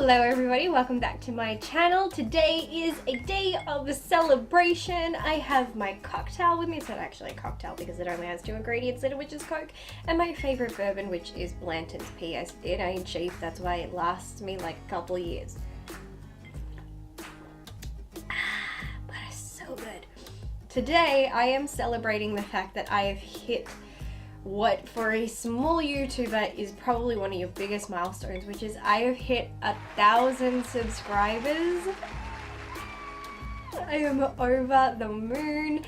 Hello everybody, welcome back to my channel. Today is a day of celebration. I have my cocktail with me. It's not actually a cocktail because it only has 2 ingredients in it, which is Coke, and my favorite bourbon, which is Blanton's PS. It ain't cheap, that's why it lasts me like a couple years. But it's so good. Today I am celebrating the fact that I have hit what for a small YouTuber is probably one of your biggest milestones, which is I have hit 1,000 subscribers. I am over the moon.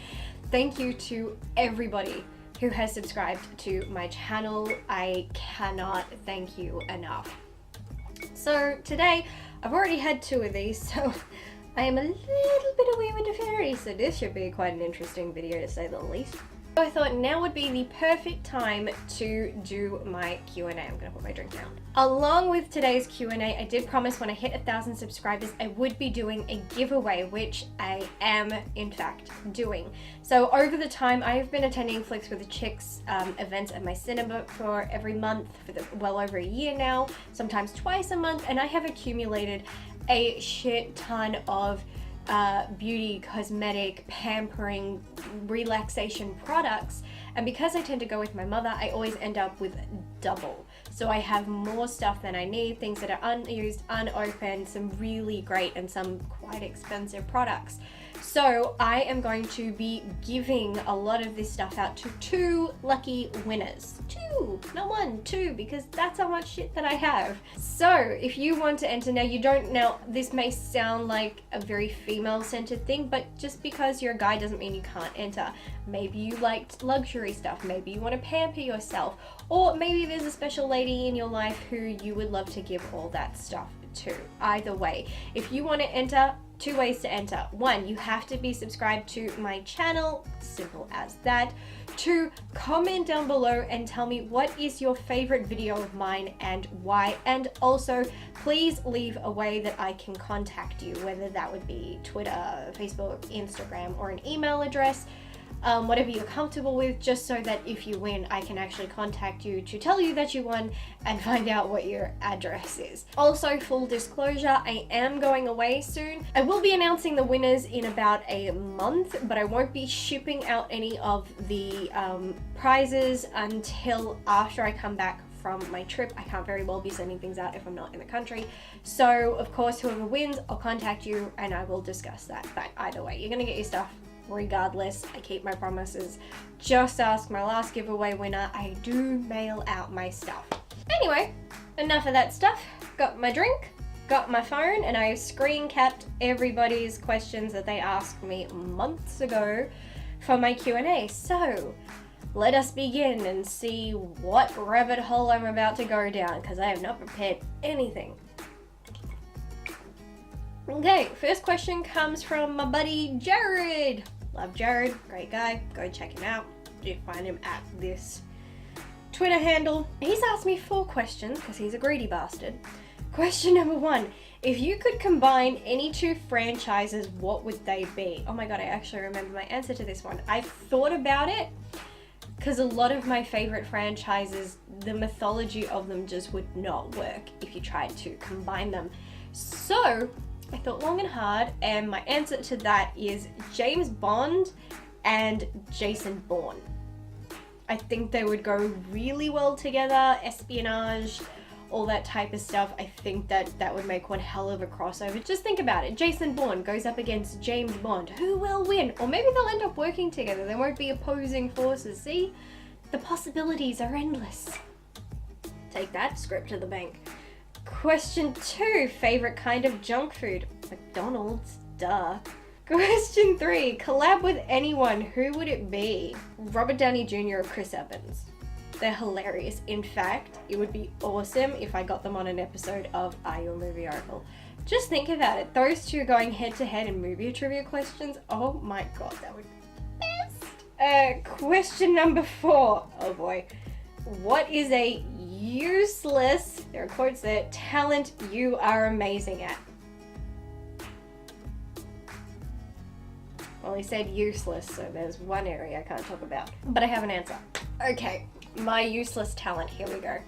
Thank you to everybody who has subscribed to my channel. I cannot thank you enough. So today I've already had 2 of these, so I am a little bit away with the fairy, so this should be quite an interesting video to say the least. So I thought now would be the perfect time to do my Q&A. I'm gonna put my drink down. Along with today's Q&A, I did promise when I hit 1,000 subscribers, I would be doing a giveaway, which I am in fact doing. So over the time, I have been attending Flicks with the Chicks events at my cinema for every month for well over a year now, sometimes twice a month, and I have accumulated a shit ton of beauty, cosmetic, pampering, relaxation products, and because I tend to go with my mother, I always end up with double. So I have more stuff than I need, things that are unused, unopened, some really great and some quite expensive products. So I am going to be giving a lot of this stuff out to 2 lucky winners. 2, not 1, 2, because that's how much shit that I have. So if you want to enter now, this may sound like a very female-centered thing, but just because you're a guy doesn't mean you can't enter. Maybe you liked luxury stuff, maybe you want to pamper yourself, or maybe there's a special lady in your life who you would love to give all that stuff to. Either way, if you want to enter, 2 ways to enter. 1, you have to be subscribed to my channel, simple as that. 2, comment down below and tell me what is your favorite video of mine and why, and also please leave a way that I can contact you, whether that would be Twitter, Facebook, Instagram, or an email address. Whatever you're comfortable with, just so that if you win, I can actually contact you to tell you that you won and find out what your address is. Also, full disclosure, I am going away soon. I will be announcing the winners in about a month, but I won't be shipping out any of the prizes until after I come back from my trip. I can't very well be sending things out if I'm not in the country. So, of course, whoever wins, I'll contact you and I will discuss that. But either way, you're gonna get your stuff regardless. I keep my promises. Just ask my last giveaway winner. I do mail out my stuff. Anyway, enough of that stuff. Got my drink, got my phone, and I screen capped everybody's questions that they asked me months ago for my Q&A. So let us begin and see what rabbit hole I'm about to go down, because I have not prepared anything. Okay, first question comes from my buddy Jared. Love Jared, great guy. Go check him out. You can find him at this Twitter handle. He's asked me 4 questions because he's a greedy bastard. Question number 1, if you could combine any 2 franchises, what would they be? Oh my god, I actually remember my answer to this one. I thought about it because a lot of my favorite franchises, the mythology of them just would not work if you tried to combine them. So I thought long and hard, and my answer to that is James Bond and Jason Bourne. I think they would go really well together, espionage, all that type of stuff. I think that would make one hell of a crossover. Just think about it. Jason Bourne goes up against James Bond. Who will win? Or maybe they'll end up working together. They won't be opposing forces. See? The possibilities are endless. Take that, script to the bank. Question 2, favorite kind of junk food? McDonald's, duh. Question 3, collab with anyone, who would it be? Robert Downey Jr. or Chris Evans. They're hilarious. In fact, it would be awesome if I got them on an episode of Are You a Movie Oracle? Just think about it. Those 2 going head to head in movie trivia questions. Oh my god, that would be best. Question number 4. Oh boy. What is a useless, there are quotes there, talent you are amazing at? Well, he said useless, so there's one area I can't talk about. But I have an answer. Okay, my useless talent, here we go.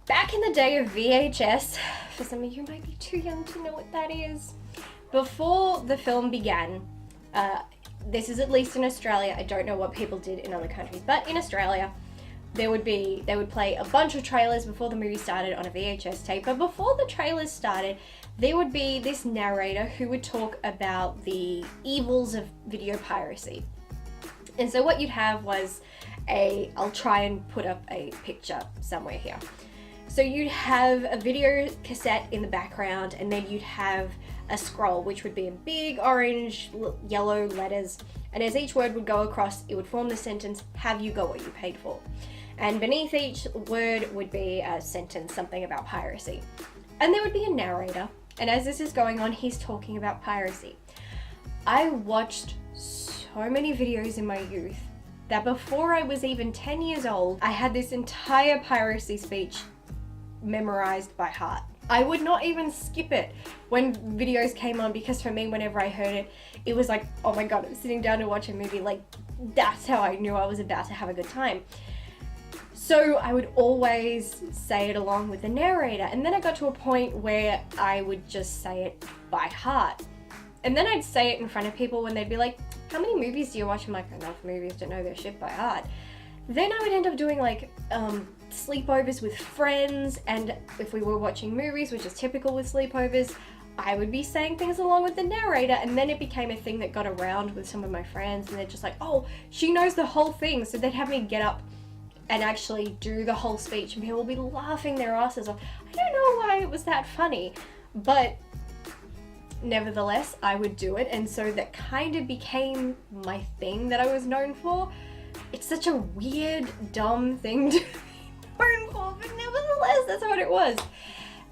Back in the day of VHS for some of you might be too young to know what that is. Before the film began, this is at least in Australia, I don't know what people did in other countries, but in Australia, they would play a bunch of trailers before the movie started on a VHS tape, but before the trailers started, there would be this narrator who would talk about the evils of video piracy. And so what you'd have was I'll try and put up a picture somewhere here. So you'd have a video cassette in the background, and then you'd have a scroll, which would be in big orange, yellow letters. And as each word would go across, it would form the sentence, "Have you got what you paid for?" And beneath each word would be a sentence, something about piracy. And there would be a narrator. And as this is going on, he's talking about piracy. I watched so many videos in my youth that before I was even 10 years old, I had this entire piracy speech memorized by heart. I would not even skip it when videos came on, because for me, whenever I heard it, it was like, oh my God, I'm sitting down to watch a movie. Like, that's how I knew I was about to have a good time. So I would always say it along with the narrator. And then I got to a point where I would just say it by heart. And then I'd say it in front of people when they'd be like, how many movies do you watch? I'm like, enough movies to know their shit by heart. Then I would end up doing like sleepovers with friends, and if we were watching movies, which is typical with sleepovers, I would be saying things along with the narrator, and then it became a thing that got around with some of my friends, and they're just like, oh, she knows the whole thing. So they'd have me get up and actually do the whole speech, and people will be laughing their asses off. I don't know why it was that funny, but nevertheless, I would do it, and so that kind of became my thing that I was known for. It's such a weird, dumb thing to be known for, but nevertheless, that's what it was.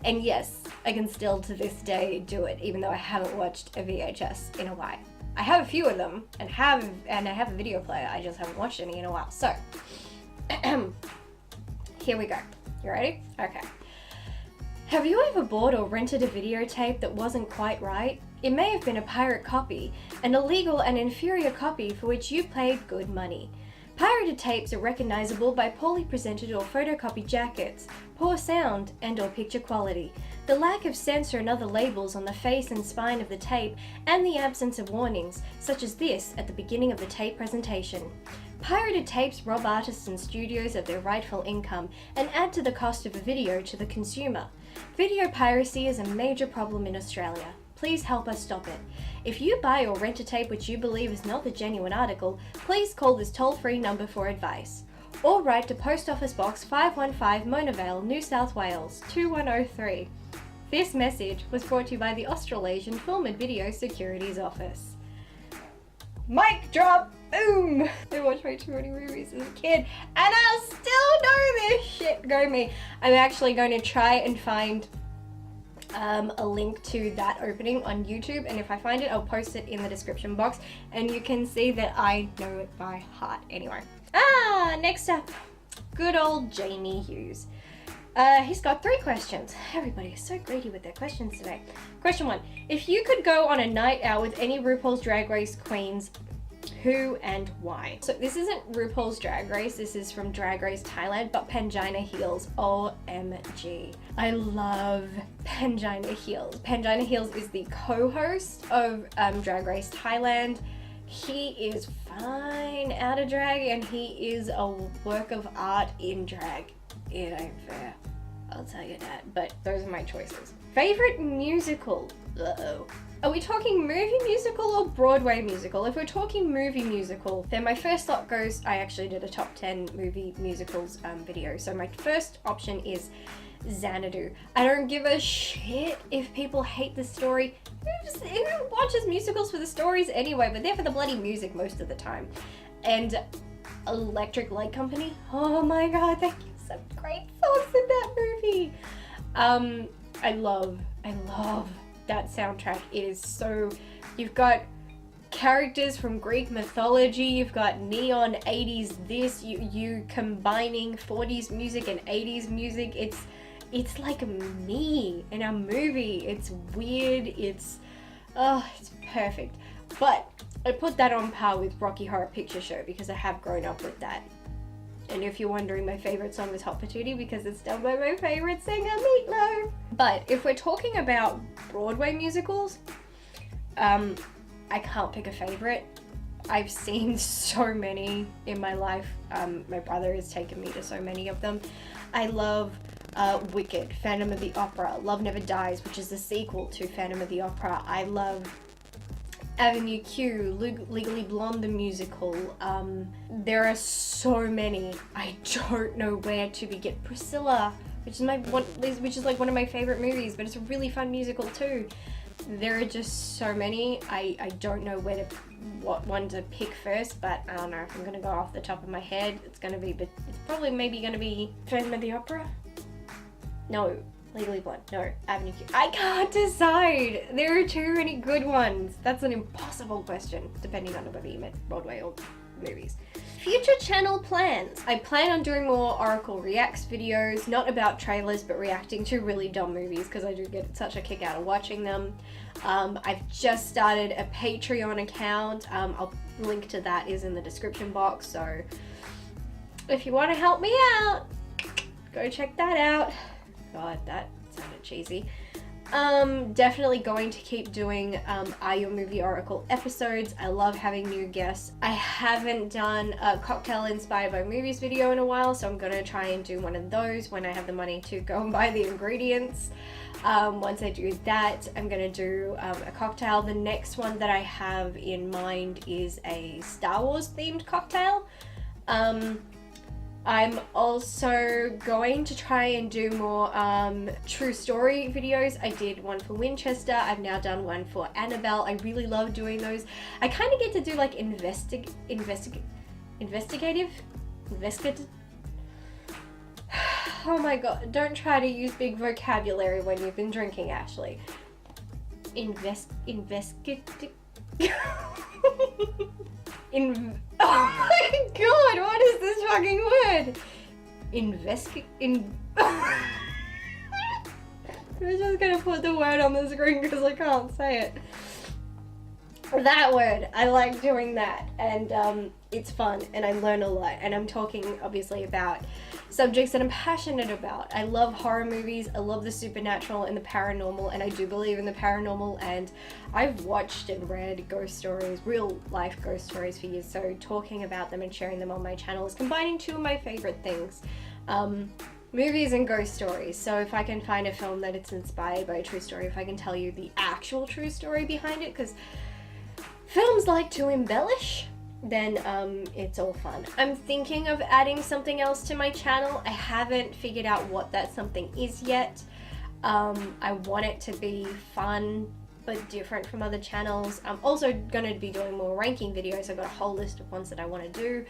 And yes, I can still to this day do it, even though I haven't watched a VHS in a while. I have a few of them, and I have a video player, I just haven't watched any in a while. So, here we go. You ready? Okay. Have you ever bought or rented a videotape that wasn't quite right? It may have been a pirate copy, an illegal and inferior copy for which you paid good money. Pirated tapes are recognizable by poorly presented or photocopied jackets, poor sound and or picture quality, the lack of censor and other labels on the face and spine of the tape, and the absence of warnings, such as this at the beginning of the tape presentation. Pirated tapes rob artists and studios of their rightful income and add to the cost of a video to the consumer. Video piracy is a major problem in Australia. Please help us stop it. If you buy or rent a tape which you believe is not the genuine article, please call this toll-free number for advice. Or write to Post Office Box 515 Mona Vale, New South Wales 2103. This message was brought to you by the Australasian Film and Video Securities Office. Mic drop! Boom! I watched way too many movies as a kid, and I still know this shit. Go me. I'm actually going to try and find a link to that opening on YouTube, and if I find it, I'll post it in the description box, and you can see that I know it by heart. Anyway. Next up, good old Jamie Hughes. He's got 3 questions. Everybody is so greedy with their questions today. Question 1. If you could go on a night out with any RuPaul's Drag Race queens, who and why? So this isn't RuPaul's Drag Race, this is from Drag Race Thailand, but Pangina Heels, OMG. I love Pangina Heels. Pangina Heels is the co-host of Drag Race Thailand. He is fine out of drag, and he is a work of art in drag. It ain't fair, I'll tell you that, but those are my choices. Favorite musical? Uh-oh. Are we talking movie musical or Broadway musical? If we're talking movie musical, then my first thought goes, I actually did a top 10 movie musicals video. So my first option is Xanadu. I don't give a shit if people hate the story. Who watches musicals for the stories anyway? But they're for the bloody music most of the time. And Electric Light Company, oh my god, they give some great songs in that movie. I love that soundtrack. It is so, you've got characters from Greek mythology, you've got neon 80s this, you combining 40s music and 80s music. It's like me in a movie. It's weird, it's perfect. But I put that on par with Rocky Horror Picture Show because I have grown up with that. And if you're wondering, my favorite song is Hot Patootie because it's done by my favorite singer, Meatloaf. But if we're talking about Broadway musicals, I can't pick a favorite. I've seen so many in my life. My brother has taken me to so many of them. I love Wicked, Phantom of the Opera, Love Never Dies, which is the sequel to Phantom of the Opera. I love Avenue Q, Legally Blonde the musical. There are so many. I don't know where to begin. Priscilla, which is like one of my favorite movies, but it's a really fun musical too. There are just so many. I don't know what one to pick first, but I don't know if I'm gonna go off the top of my head. It's probably maybe gonna be Phantom of the Opera. No, Legally Blonde. No, Avenue Q. I can't decide. There are too many good ones. That's an impossible question, depending on whether you meant Broadway or movies. Future channel plans. I plan on doing more Oracle Reacts videos, not about trailers, but reacting to really dumb movies because I do get such a kick out of watching them. I've just started a Patreon account. I'll link to that is in the description box. So if you want to help me out, go check that out. God, that sounded cheesy. Definitely going to keep doing Are Your Movie Oracle episodes. I love having new guests. I haven't done a cocktail inspired by movies video in a while, so I'm gonna try and do one of those when I have the money to go and buy the ingredients. Once I do that, I'm gonna do a cocktail. The next one that I have in mind is a Star Wars themed cocktail. I'm also going to try and do more true story videos. I did one for Winchester. I've now done one for Annabelle. I really love doing those. I kind of get to do like investigative. Oh my god, don't try to use big vocabulary when you've been drinking, Ashley. Oh my god, what is this fucking word? I'm just gonna put the word on the screen because I can't say it. That word, I like doing that, and it's fun and I learn a lot, and I'm talking obviously about subjects that I'm passionate about. I love horror movies, I love the supernatural and the paranormal, and I do believe in the paranormal, and I've watched and read ghost stories, real life ghost stories for years, so talking about them and sharing them on my channel is combining two of my favorite things, movies and ghost stories. So if I can find a film that it's inspired by a true story, if I can tell you the actual true story behind it, because films like to embellish, then it's all fun. I'm thinking of adding something else to my channel. I haven't figured out what that something is yet. I want it to be fun but different from other channels. I'm also going to be doing more ranking videos. I've got a whole list of ones that I want to do.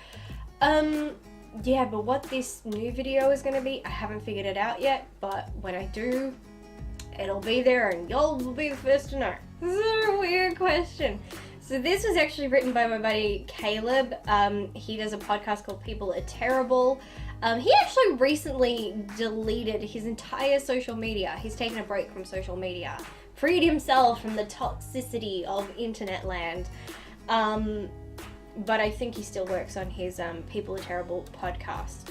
Yeah, but what this new video is going to be, I haven't figured it out yet, but when I do, it'll be there and y'all will be the first to know. This is a weird question. So this was actually written by my buddy Caleb. He does a podcast called PPLAreTerrible. He actually recently deleted his entire social media. He's taken a break from social media, freed himself from the toxicity of internet land. But I think he still works on his PPLAreTerrible podcast.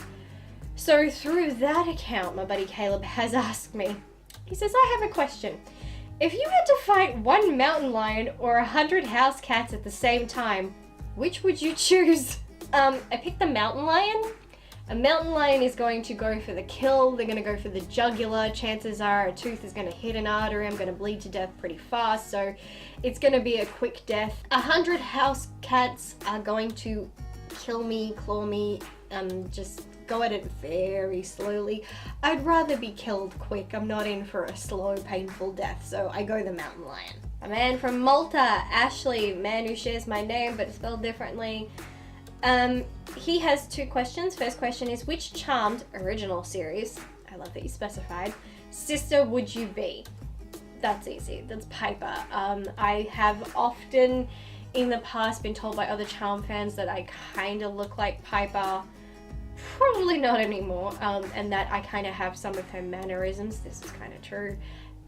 So through that account, my buddy Caleb has asked me, he says, I have a question. If you had to fight one mountain lion or 100 house cats at the same time, which would you choose? I picked the mountain lion. A mountain lion is going to go for the kill. They're going to go for the jugular. Chances are a tooth is going to hit an artery. I'm going to bleed to death pretty fast, so it's going to be a quick death. 100 house cats are going to kill me, claw me, just go at it very slowly. I'd rather be killed quick. I'm not in for a slow, painful death, so I go the mountain lion. A man from Malta, Ashley, man who shares my name but spelled differently. He has two questions. First question is, which Charmed original series, I love that you specified, sister would you be? That's easy. That's Piper. I have often in the past been told by other Charmed fans that I kind of look like Piper. Probably not anymore, and that I kind of have some of her mannerisms. This is kind of true.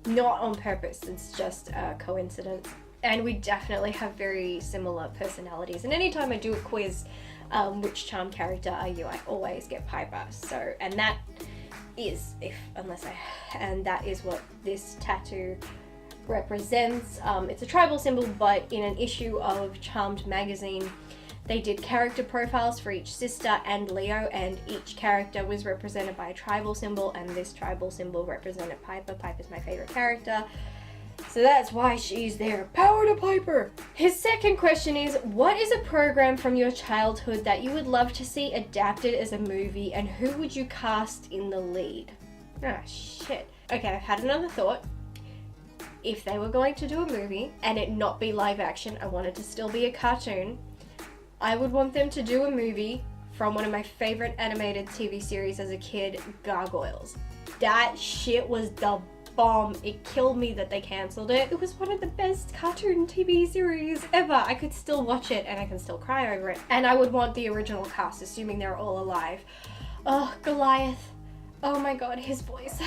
Not on purpose, it's just a coincidence. And we definitely have very similar personalities. And anytime I do a quiz, which charm character are you? I always get Piper. So, and that is, and that is what this tattoo represents. It's a tribal symbol, but in an issue of Charmed magazine, they did character profiles for each sister and Leo, and each character was represented by a tribal symbol, and this tribal symbol represented Piper. Piper's my favorite character, so that's why she's there. Power to Piper! His second question is, what is a program from your childhood that you would love to see adapted as a movie, and who would you cast in the lead? Ah, shit. Okay, I've had another thought. If they were going to do a movie and it not be live action, I want it to still be a cartoon, I would want them to do a movie from one of my favorite animated TV series as a kid, Gargoyles. That shit was the bomb. It killed me that they cancelled it. It was one of the best cartoon TV series ever. I could still watch it and I can still cry over it. And I would want the original cast, assuming they're all alive. Oh, Goliath. Oh my god, his voice.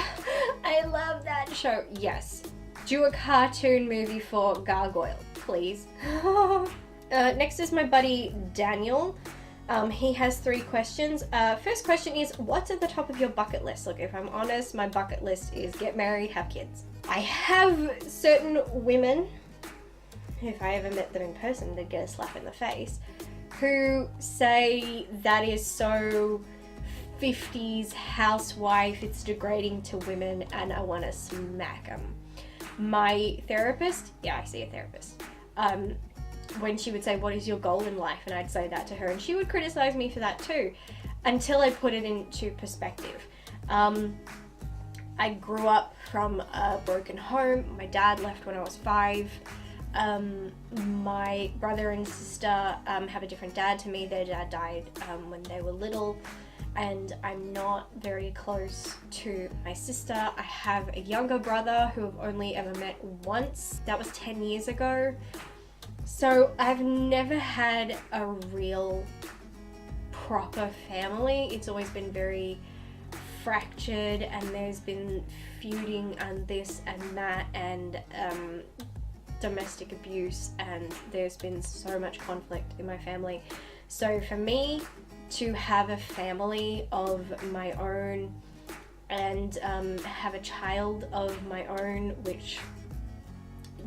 I love that show. Yes. Do a cartoon movie for Gargoyle, please. Next is my buddy Daniel. He has 3 questions. First question is, what's at the top of your bucket list? Look, if I'm honest, my bucket list is get married, have kids. I have certain women, if I ever met them in person, they'd get a slap in the face, who say that is so 50s housewife, it's degrading to women, and I want to smack them. My therapist, yeah, I see a therapist, when she would say, what is your goal in life? And I'd say that to her, and she would criticize me for that too, until I put it into perspective. I grew up from a broken home. My dad left when I was 5. My brother and sister have a different dad to me. Their dad died when they were little, and I'm not very close to my sister. I have a younger brother who I've only ever met once. That was 10 years ago. So I've never had a real proper family. It's always been very fractured, and there's been feuding and this and that, and domestic abuse, and there's been so much conflict in my family. So for me to have a family of my own and have a child of my own, which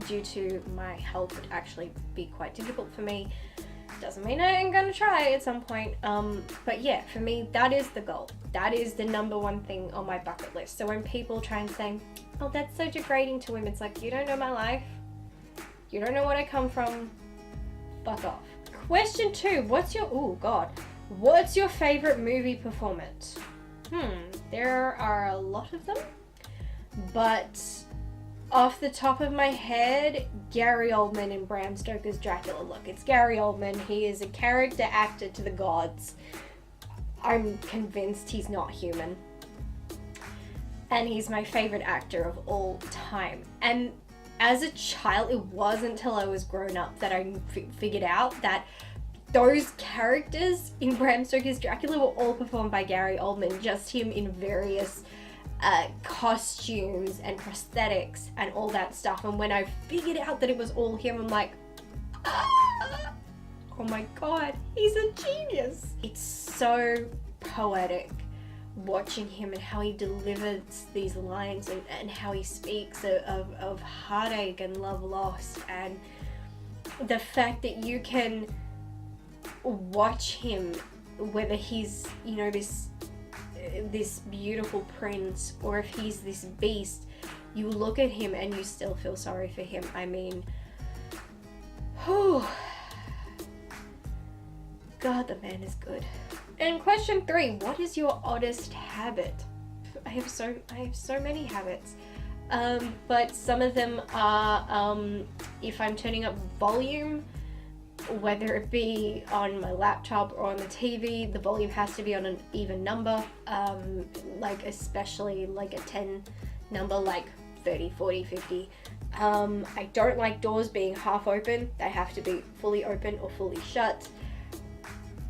due to my health would actually be quite difficult for me, doesn't mean I ain't gonna try at some point. But yeah, for me, that is the goal. That is the number one thing on my bucket list. So when people try and say, oh, that's so degrading to women, it's like, you don't know my life. You don't know what I come from. Fuck off. Question 2, what's your favorite movie performance? There are a lot of them, but off the top of my head, Gary Oldman in Bram Stoker's Dracula. Look, it's Gary Oldman. He is a character actor to the gods. I'm convinced he's not human. And he's my favorite actor of all time. And as a child, it wasn't until I was grown up that I figured out that those characters in Bram Stoker's Dracula were all performed by Gary Oldman, just him in various costumes and prosthetics and all that stuff. And when I figured out that it was all him, I'm like, oh my god, he's a genius. It's so poetic watching him and how he delivers these lines, and how he speaks of heartache and love lost, and the fact that you can watch him, whether he's, you know, this beautiful prince, or if he's this beast, you look at him and you still feel sorry for him. I mean, whew. God, the man is good. And question 3, what is your oddest habit? I have so many habits, but some of them are if I'm turning up volume, whether it be on my laptop or on the TV, the volume has to be on an even number, like especially like a 10 number, like 30, 40, 50. I don't like doors being half open. They have to be fully open or fully shut.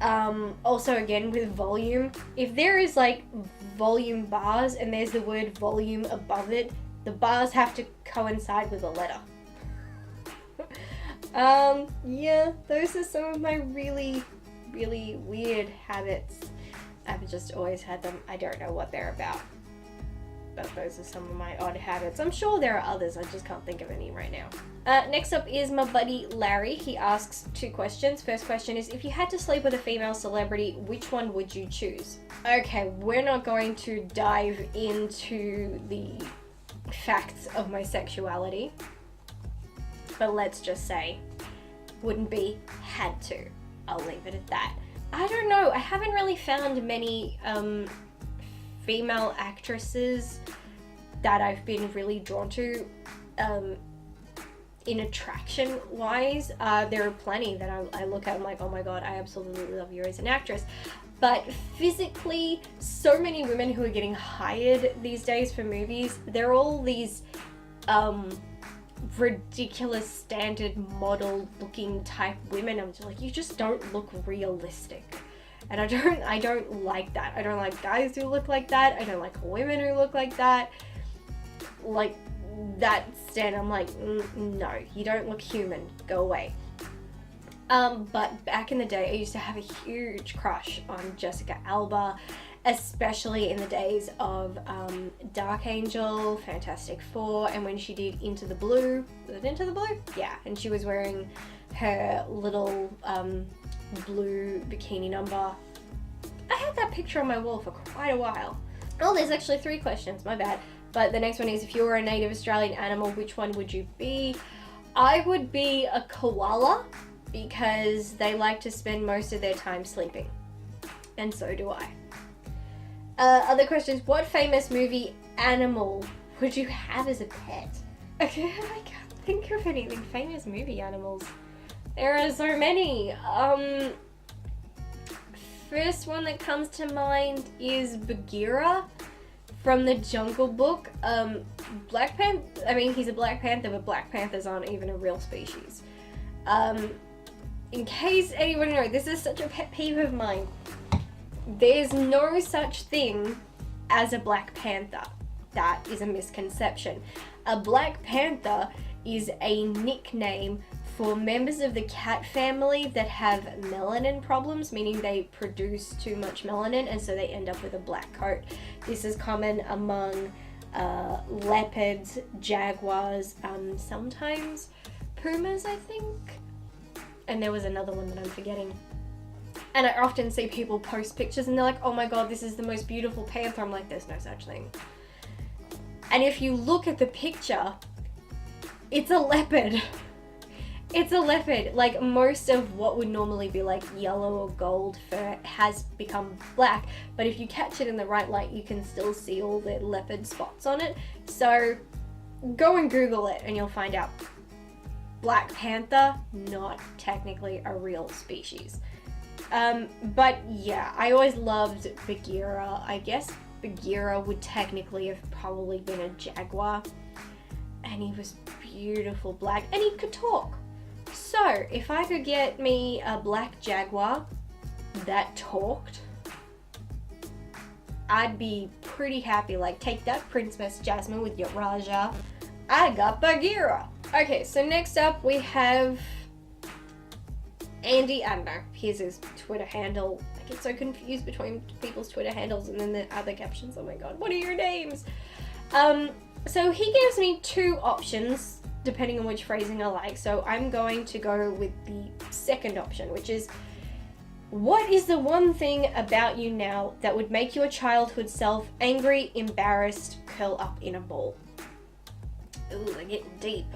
Also, again, with volume, if there is like volume bars and there's the word volume above it, the bars have to coincide with a letter. Yeah, those are some of my really really weird habits. I've just always had them. I don't know what they're about, but those are some of my odd habits. I'm sure there are others, I just can't think of any right now. Next up is my buddy Larry. He asks 2 questions. First question is, if you had to sleep with a female celebrity, which one would you choose? Okay, we're not going to dive into the facts of my sexuality, but let's just say, wouldn't be, had to. I'll leave it at that. I don't know, I haven't really found many female actresses that I've been really drawn to in attraction wise. There are plenty that I look at, I'm like, oh my god, I absolutely love you as an actress. But physically, so many women who are getting hired these days for movies, they're all these ridiculous standard model looking type women. I'm just like, you just don't look realistic. And I don't like that. I don't like guys who look like that. I don't like women who look like that. Like that stand, I'm like, no, you don't look human. Go away. But back in the day, I used to have a huge crush on Jessica Alba, especially in the days of Dark Angel, Fantastic Four, and when she did Into the Blue. Was it Into the Blue? Yeah, and she was wearing her little blue bikini number. I had that picture on my wall for quite a while. Oh, there's actually 3 questions, my bad. But the next one is, if you were a native Australian animal, which one would you be? I would be a koala, because they like to spend most of their time sleeping. And so do I. Other questions, what famous movie animal would you have as a pet? Okay, I can't think of anything. Famous movie animals. There are so many. First one that comes to mind is Bagheera from the Jungle Book. Black Panther, I mean, he's a Black Panther, but Black Panthers aren't even a real species. In case anyone knows, this is such a pet peeve of mine. There's no such thing as a Black Panther. That is a misconception. A Black Panther is a nickname for members of the cat family that have melanin problems, meaning they produce too much melanin and so they end up with a black coat. This is common among leopards, jaguars, sometimes pumas, I think. And there was another one that I'm forgetting. And I often see people post pictures and they're like, oh my god, this is the most beautiful panther. I'm like, there's no such thing. And if you look at the picture, it's a leopard. It's a leopard. Like, most of what would normally be like yellow or gold fur has become black, but if you catch it in the right light, you can still see all the leopard spots on it. So go and Google it and you'll find out. Black Panther, not technically a real species. But yeah, I always loved Bagheera. I guess Bagheera would technically have probably been a jaguar. And he was beautiful black, and he could talk. So if I could get me a black jaguar that talked, I'd be pretty happy. Like, take that, Princess Jasmine, with your Raja. I got Bagheera. Okay, so next up we have Andy. I don't know, here's his Twitter handle. I get so confused between people's Twitter handles and then the other captions. Oh my god, what are your names? So he gives me 2 options depending on which phrasing I like. So I'm going to go with the second option, which is, what is the one thing about you now that would make your childhood self angry, embarrassed, curl up in a ball? Ooh, they're getting deep.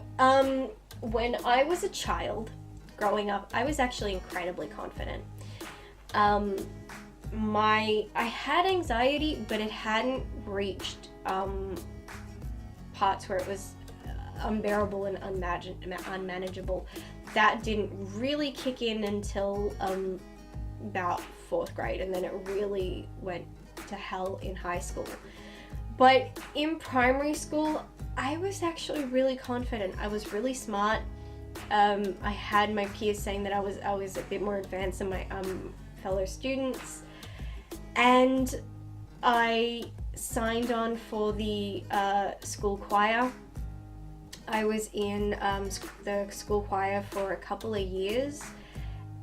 When I was a child, growing up, I was actually incredibly confident. I had anxiety, but it hadn't reached parts where it was unbearable and unmanageable. That didn't really kick in until about 4th grade, and then it really went to hell in high school. But in primary school, I was actually really confident. I was really smart. I had my peers saying that I was a bit more advanced than my fellow students, and I signed on for the school choir. I was in the school choir for a couple of years,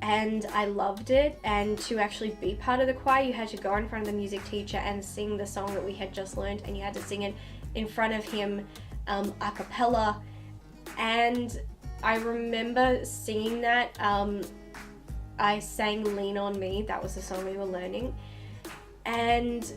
and I loved it. And to actually be part of the choir, you had to go in front of the music teacher and sing the song that we had just learned, and you had to sing it in front of him a cappella. And I remember singing that. I sang Lean On Me, that was the song we were learning, and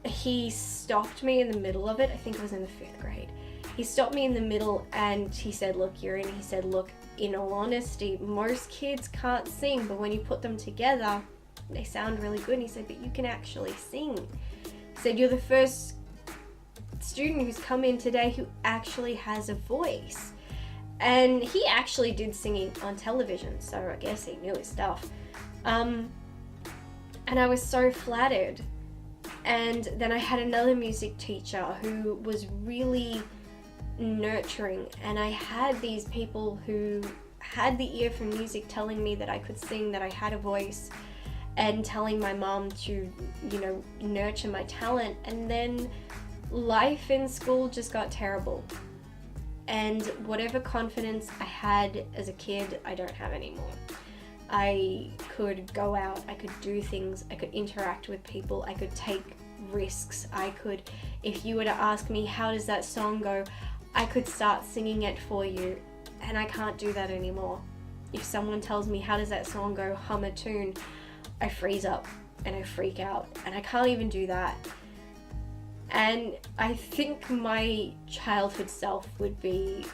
he stopped me in the middle of it. I think it was in the 5th grade. He stopped me in the middle and he said, look, Yurin, he said, look, in all honesty, most kids can't sing, but when you put them together, they sound really good. And he said, but you can actually sing. He said, you're the first student who's come in today who actually has a voice. And he actually did singing on television, so I guess he knew his stuff. And I was so flattered. And then I had another music teacher who was really nurturing, and I had these people who had the ear for music telling me that I could sing, that I had a voice, and telling my mom to, you know, nurture my talent. And then life in school just got terrible. And whatever confidence I had as a kid, I don't have anymore. I could go out, I could do things, I could interact with people, I could take risks, I could, if you were to ask me, how does that song go, I could start singing it for you, and I can't do that anymore. If someone tells me, how does that song go, hum a tune, I freeze up and I freak out, and I can't even do that. And I think my childhood self would be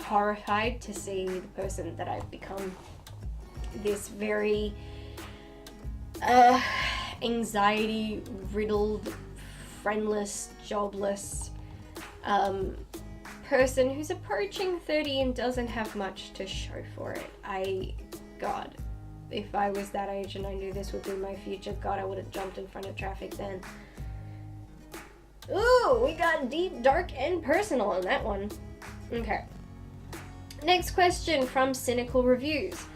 horrified to see the person that I've become. This very anxiety-riddled, friendless, jobless person who's approaching 30 and doesn't have much to show for it. God, if I was that age and I knew this would be my future, God, I would have jumped in front of traffic then. Ooh, we got deep, dark, and personal on that one. Okay. Next question from Cynical Reviews.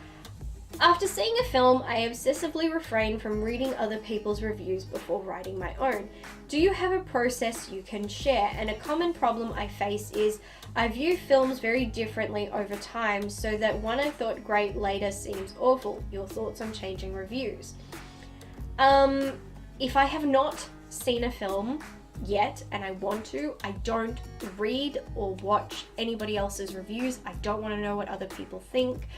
After seeing a film, I obsessively refrain from reading other people's reviews before writing my own. Do you have a process you can share? And a common problem I face is I view films very differently over time, so that one I thought great later seems awful. Your thoughts on changing reviews? If I have not seen a film yet and I want to, I don't read or watch anybody else's reviews. I don't want to know what other people think.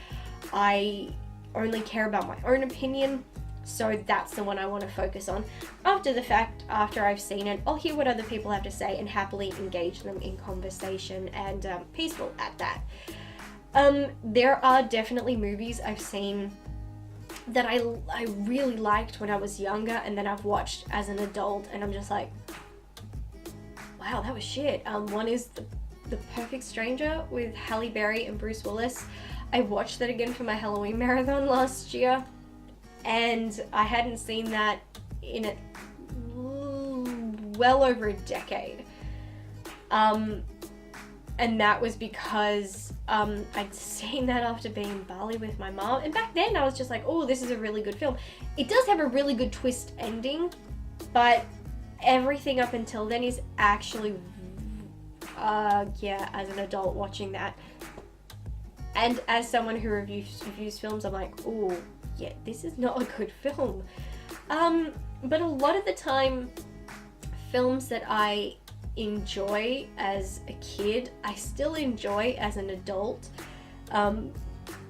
I only care about my own opinion, so that's the one I want to focus on. After the fact, after I've seen it, I'll hear what other people have to say and happily engage them in conversation, and peaceful at that. There are definitely movies I've seen that I really liked when I was younger, and then I've watched as an adult and I'm just like, wow, that was shit. One is The Perfect Stranger with Halle Berry and Bruce Willis. I watched that again for my Halloween marathon last year, and I hadn't seen that in well over a decade. And that was because I'd seen that after being in Bali with my mom, and back then I was just like, oh, this is a really good film. It does have a really good twist ending, but everything up until then is actually, as an adult watching that, and as someone who reviews films, I'm like, oh, yeah, this is not a good film. But a lot of the time, films that I enjoy as a kid, I still enjoy as an adult.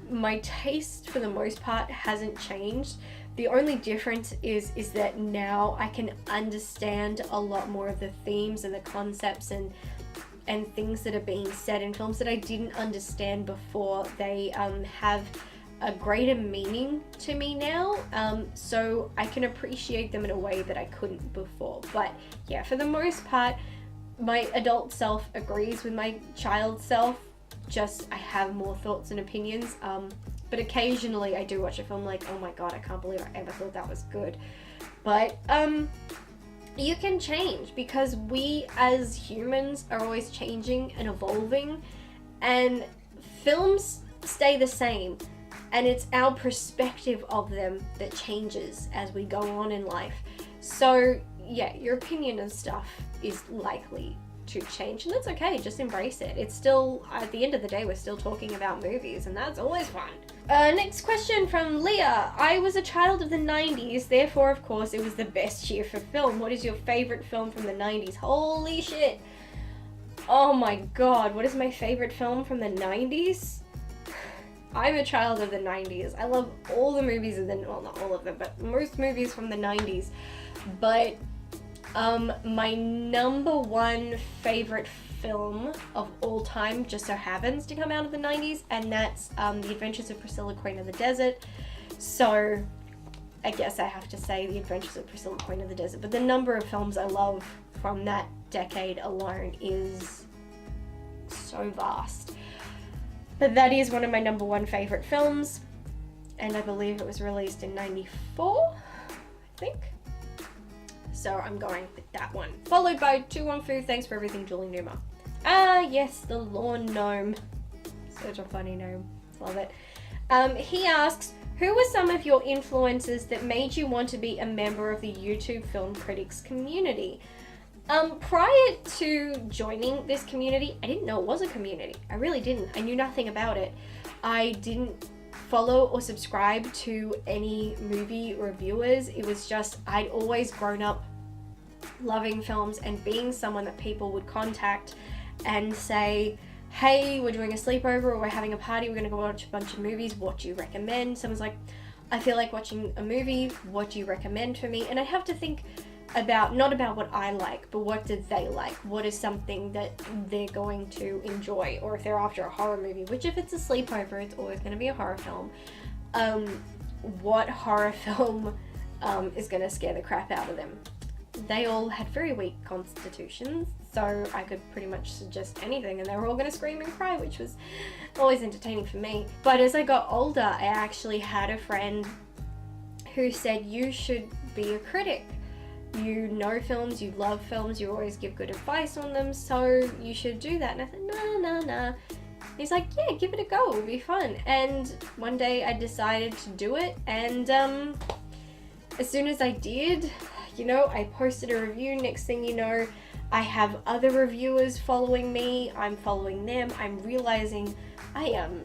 My taste, for the most part, hasn't changed. The only difference is that now I can understand a lot more of the themes and the concepts and things that are being said in films that I didn't understand before. They have a greater meaning to me now, so I can appreciate them in a way that I couldn't before. But yeah, for the most part, my adult self agrees with my child self, just I have more thoughts and opinions. But occasionally I do watch a film like, oh my god, I can't believe I ever thought that was good. But you can change, because we as humans are always changing and evolving, and films stay the same, and it's our perspective of them that changes as we go on in life. So yeah, your opinion and stuff is likely to change, and that's okay. Just embrace it. It's still, at the end of the day, we're still talking about movies, and that's always fun. Next question from Leah. I was a child of the 90s, therefore, of course, it was the best year for film. What is your favorite film from the 90s? Holy shit. Oh my god, what is my favorite film from the 90s? I'm a child of the 90s. I love all the movies of the, well, not all of them, but most movies from the 90s. But my number one favorite film of all time just so happens to come out of the 90s, and that's The Adventures of Priscilla, Queen of the Desert. So I guess I have to say The Adventures of Priscilla, Queen of the Desert, but the number of films I love from that decade alone is so vast. But that is one of my number one favorite films, and I believe it was released in 94, I think. So I'm going with that one. Followed by 214, thanks for everything, Julie Numa. Ah, yes, the Lawn Gnome. Such a funny name. Love it. He asks, who were some of your influences that made you want to be a member of the YouTube film critics community? Prior to joining this community, I didn't know it was a community. I really didn't. I knew nothing about it. I didn't follow or subscribe to any movie reviewers. It was just, I'd always grown up loving films and being someone that people would contact and say, hey, we're doing a sleepover or we're having a party, we're gonna go watch a bunch of movies, what do you recommend? Someone's like, I feel like watching a movie, what do you recommend for me? And I have to think about, not about what I like, but what do they like? What is something that they're going to enjoy? Or if they're after a horror movie, which if it's a sleepover, it's always going to be a horror film. What horror film is going to scare the crap out of them? They all had very weak constitutions, so I could pretty much suggest anything and they were all going to scream and cry, which was always entertaining for me. But as I got older, I actually had a friend who said, you should be a critic. You know films, you love films, you always give good advice on them, so you should do that. And I said, nah. He's like, yeah, give it a go, it'll be fun. And one day I decided to do it, and as soon as I did, you know, I posted a review. Next thing you know, I have other reviewers following me, I'm following them, I'm realizing I am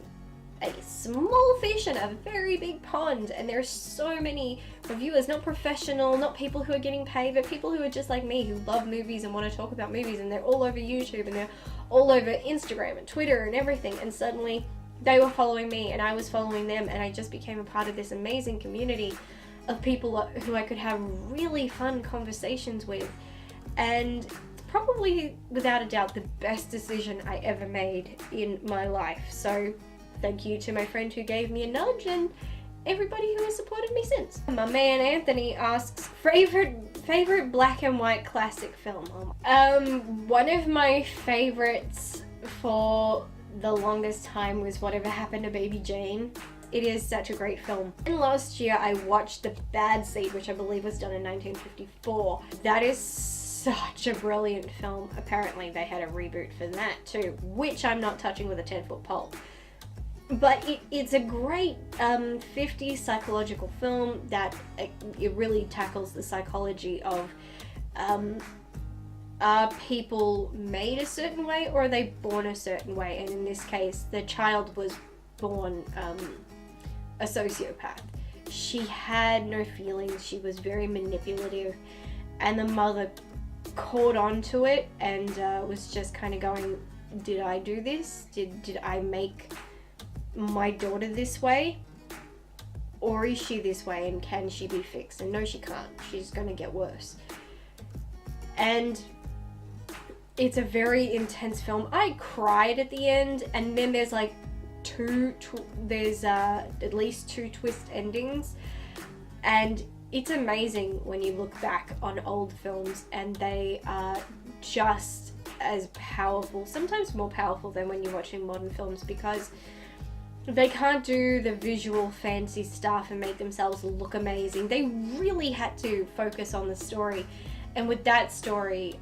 a small fish in a very big pond, and there's so many reviewers, not professional, not people who are getting paid, but people who are just like me, who love movies and want to talk about movies, and they're all over YouTube and they're all over Instagram and Twitter and everything. And suddenly they were following me and I was following them, and I just became a part of this amazing community of people who I could have really fun conversations with. And probably without a doubt the best decision I ever made in my life. So thank you to my friend who gave me a nudge and everybody who has supported me since. My man Anthony asks, favorite black and white classic film? One of my favorites for the longest time was Whatever Happened to Baby Jane. It is such a great film. And last year I watched The Bad Seed, which I believe was done in 1954. That is such a brilliant film. Apparently they had a reboot for that too, which I'm not touching with a 10-foot pole. But it's a great 50s psychological film that it really tackles the psychology of are people made a certain way or are they born a certain way? And in this case, the child was born a sociopath. She had no feelings, she was very manipulative, and the mother caught on to it and was just kind of going, did I do this? Did I make my daughter this way, or is she this way, and can she be fixed? And no, she can't. She's gonna get worse. And it's a very intense film. I cried at the end, and then there's like there's at least two twist endings, and it's amazing when you look back on old films and they are just as powerful, sometimes more powerful than when you're watching modern films, because they can't do the visual fancy stuff and make themselves look amazing. They really had to focus on the story. And with that story,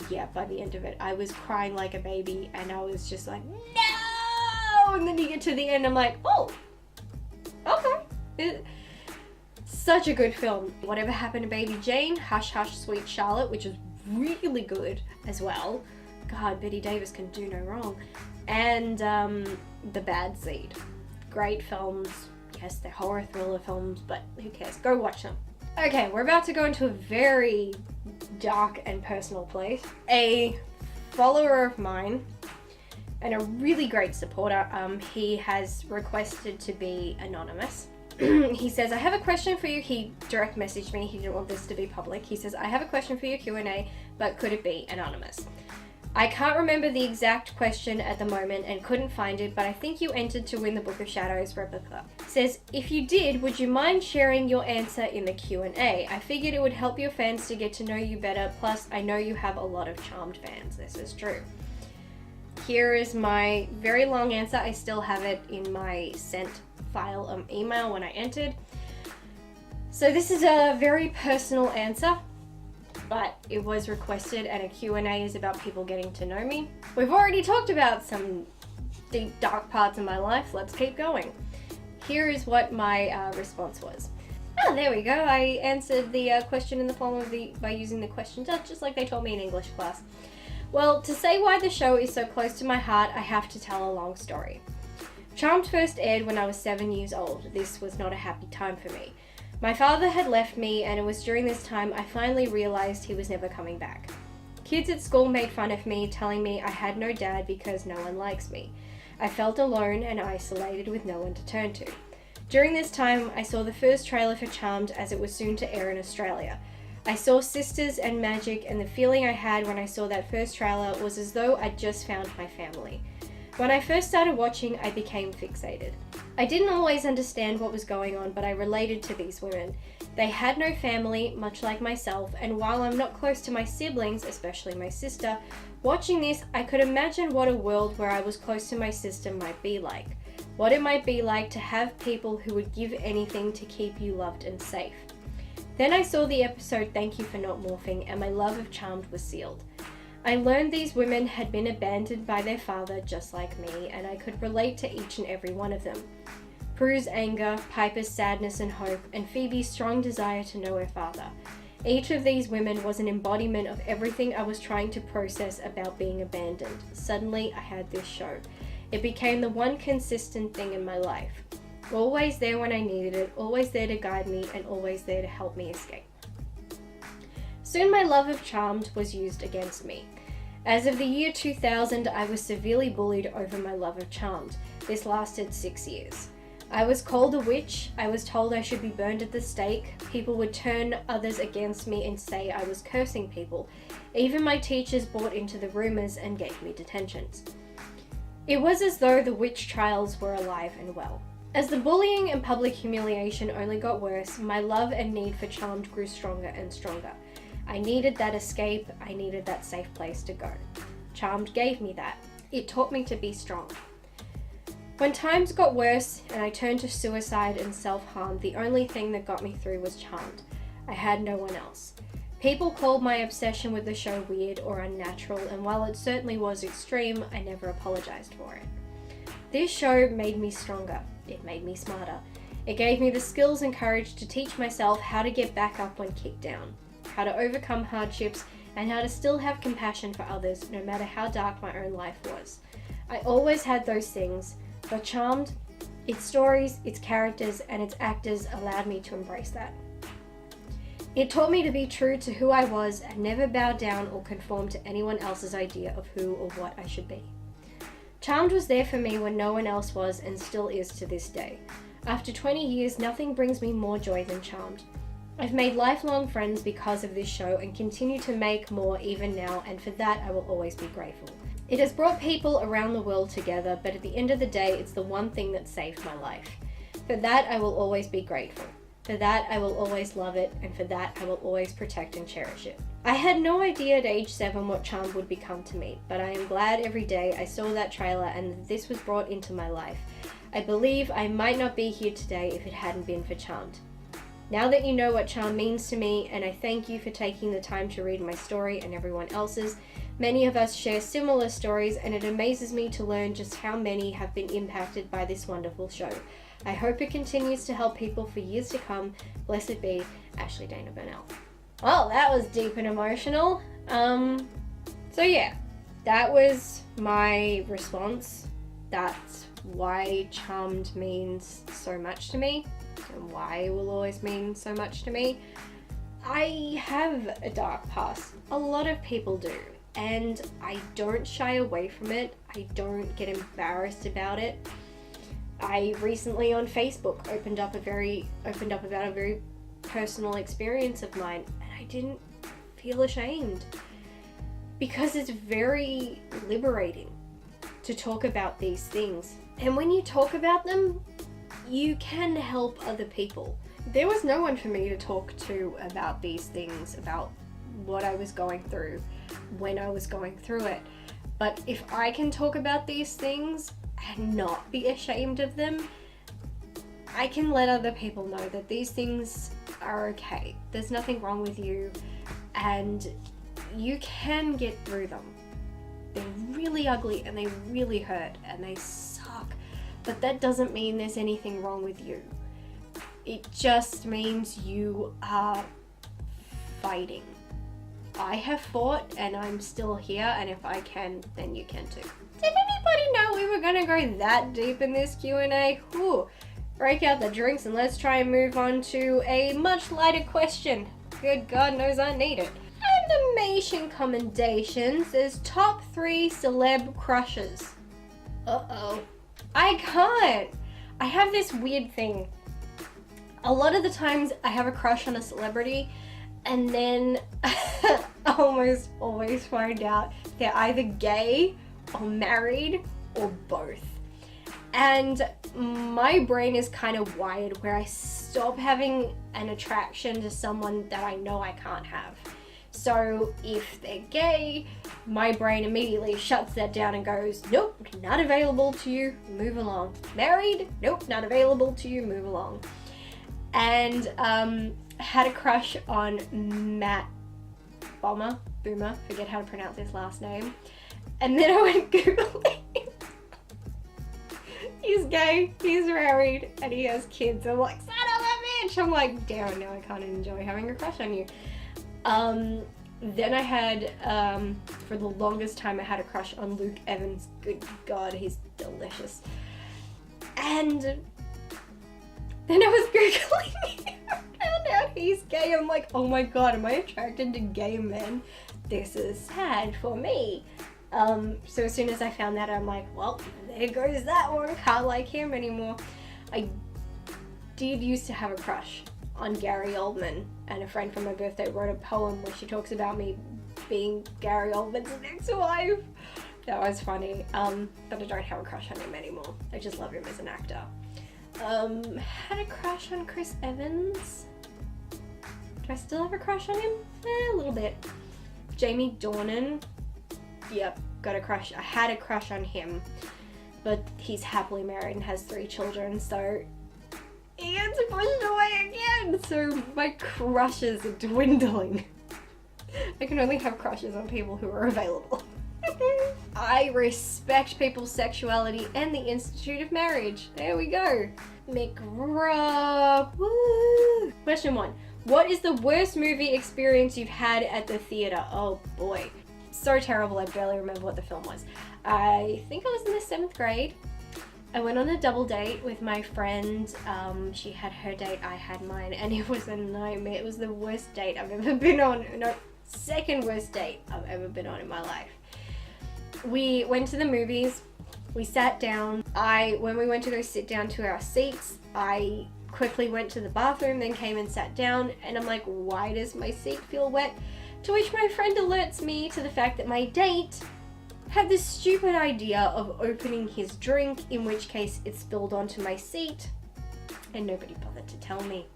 yeah, by the end of it, I was crying like a baby and I was just like, no! And then you get to the end, I'm like, oh, okay. Such a good film. Whatever Happened to Baby Jane, Hush Hush Sweet Charlotte, which is really good as well. God, Betty Davis can do no wrong. And The Bad Seed. Great films. Yes, they're horror thriller films, but who cares? Go watch them. Okay, we're about to go into a very dark and personal place. A follower of mine and a really great supporter, he has requested to be anonymous. He says, I have a question for you. He direct messaged me. He didn't want this to be public. He says, I have a question for your Q&A, but could it be anonymous? I can't remember the exact question at the moment and couldn't find it, but I think you entered to win the Book of Shadows replica. Says, if you did, would you mind sharing your answer in the Q&A? I figured it would help your fans to get to know you better, plus I know you have a lot of Charmed fans. This is true. Here is my very long answer. I still have it in my sent file email when I entered. So this is a very personal answer, but it was requested, and a Q&A is about people getting to know me. We've already talked about some deep, dark parts of my life. Let's keep going. Here is what my response was. Oh, there we go. I answered the question in the form of by using the question just like they taught me in English class. Well, to say why the show is so close to my heart, I have to tell a long story. Charmed first aired when I was 7 years old. This was not a happy time for me. My father had left me, and it was during this time I finally realized he was never coming back. Kids at school made fun of me, telling me I had no dad because no one likes me. I felt alone and isolated with no one to turn to. During this time, I saw the first trailer for Charmed as it was soon to air in Australia. I saw sisters and magic, and the feeling I had when I saw that first trailer was as though I'd just found my family. When I first started watching, I became fixated. I didn't always understand what was going on, but I related to these women. They had no family, much like myself, and while I'm not close to my siblings, especially my sister, watching this, I could imagine what a world where I was close to my sister might be like. What it might be like to have people who would give anything to keep you loved and safe. Then I saw the episode Thank You for Not Morphing, and my love of Charmed was sealed. I learned these women had been abandoned by their father just like me, and I could relate to each and every one of them. Prue's anger, Piper's sadness and hope, and Phoebe's strong desire to know her father. Each of these women was an embodiment of everything I was trying to process about being abandoned. Suddenly, I had this show. It became the one consistent thing in my life. Always there when I needed it, always there to guide me, and always there to help me escape. Soon my love of Charmed was used against me. As of the year 2000, I was severely bullied over my love of Charmed. This lasted 6 years. I was called a witch, I was told I should be burned at the stake, people would turn others against me and say I was cursing people. Even my teachers bought into the rumors and gave me detentions. It was as though the witch trials were alive and well. As the bullying and public humiliation only got worse, my love and need for Charmed grew stronger and stronger. I needed that escape, I needed that safe place to go. Charmed gave me that. It taught me to be strong. When times got worse and I turned to suicide and self-harm, the only thing that got me through was Charmed. I had no one else. People called my obsession with the show weird or unnatural, and while it certainly was extreme, I never apologized for it. This show made me stronger. It made me smarter. It gave me the skills and courage to teach myself how to get back up when kicked down, how to overcome hardships, and how to still have compassion for others no matter how dark my own life was. I always had those things, but Charmed, its stories, its characters, and its actors allowed me to embrace that. It taught me to be true to who I was and never bow down or conform to anyone else's idea of who or what I should be. Charmed was there for me when no one else was, and still is to this day. After 20 years, nothing brings me more joy than Charmed. I've made lifelong friends because of this show and continue to make more even now, and for that I will always be grateful. It has brought people around the world together, but at the end of the day, it's the one thing that saved my life. For that I will always be grateful. For that I will always love it, and for that I will always protect and cherish it. I had no idea at age 7 what Charmed would become to me, but I am glad every day I saw that trailer and that this was brought into my life. I believe I might not be here today if it hadn't been for Charmed. Now that you know what Charmed means to me, and I thank you for taking the time to read my story and everyone else's, many of us share similar stories, and it amazes me to learn just how many have been impacted by this wonderful show. I hope it continues to help people for years to come. Blessed be, Ashley Dana Burnell. Well, that was deep and emotional. So yeah, that was my response. That's why Charmed means so much to me, and why it will always mean so much to me. I have a dark past. A lot of people do, and I don't shy away from it. I don't get embarrassed about it. I recently on Facebook opened up about a very personal experience of mine, and I didn't feel ashamed, because it's very liberating to talk about these things. And when you talk about them, you can help other people. There was no one for me to talk to about these things, about what I was going through, when I was going through it. But if I can talk about these things and not be ashamed of them, I can let other people know that these things are okay. There's nothing wrong with you, and you can get through them. They're really ugly and they really hurt and they suck, but that doesn't mean there's anything wrong with you. It just means you are fighting. I have fought and I'm still here, and if I can, then you can too. Did anybody know we were gonna go that deep in this Q&A? Whew. Break out the drinks and let's try and move on to a much lighter question. Good God knows I need it. Animation commendations is top 3 celeb crushes. Uh-oh. I can't. I have this weird thing. A lot of the times I have a crush on a celebrity, and then I almost always find out they're either gay or married or both. And my brain is kind of wired where I stop having an attraction to someone that I know I can't have. So if they're gay, my brain immediately shuts that down and goes, nope, not available to you, move along. Married? Nope, not available to you, move along. And had a crush on Matt Boomer, forget how to pronounce his last name. And then I went Googling. He's gay, he's married, and he has kids. I'm like, son of a bitch! I'm like, damn, now I can't enjoy having a crush on you. Then I had, for the longest time, I had a crush on Luke Evans. Good God, he's delicious. And then I was Googling him, found out he's gay. I'm like, oh my God, am I attracted to gay men? This is sad for me. So as soon as I found that, I'm like, well, there goes that one. Can't like him anymore. I did used to have a crush on Gary Oldman, and a friend for my birthday wrote a poem where she talks about me being Gary Oldman's ex-wife. That was funny, but I don't have a crush on him anymore. I just love him as an actor. Had a crush on Chris Evans. Do I still have a crush on him? A little bit. Jamie Dornan. Yep, got a crush. I had a crush on him, but he's happily married and has 3 children, so he gets pushed away again. So my crushes are dwindling. I can only have crushes on people who are available. I respect people's sexuality and the Institute of Marriage. There we go. McRob. Woo. Question 1. What is the worst movie experience you've had at the theater? Oh boy. So terrible, I barely remember what the film was. I think I was in the 7th grade. I went on a double date with my friend. She had her date, I had mine, and it was a nightmare. It was the worst date I've ever been on. No, second worst date I've ever been on in my life. We went to the movies. We sat down. When we went to go sit down to our seats, I quickly went to the bathroom, then came and sat down, and I'm like, why does my seat feel wet? To which my friend alerts me to the fact that my date had this stupid idea of opening his drink, in which case it spilled onto my seat, and nobody bothered to tell me.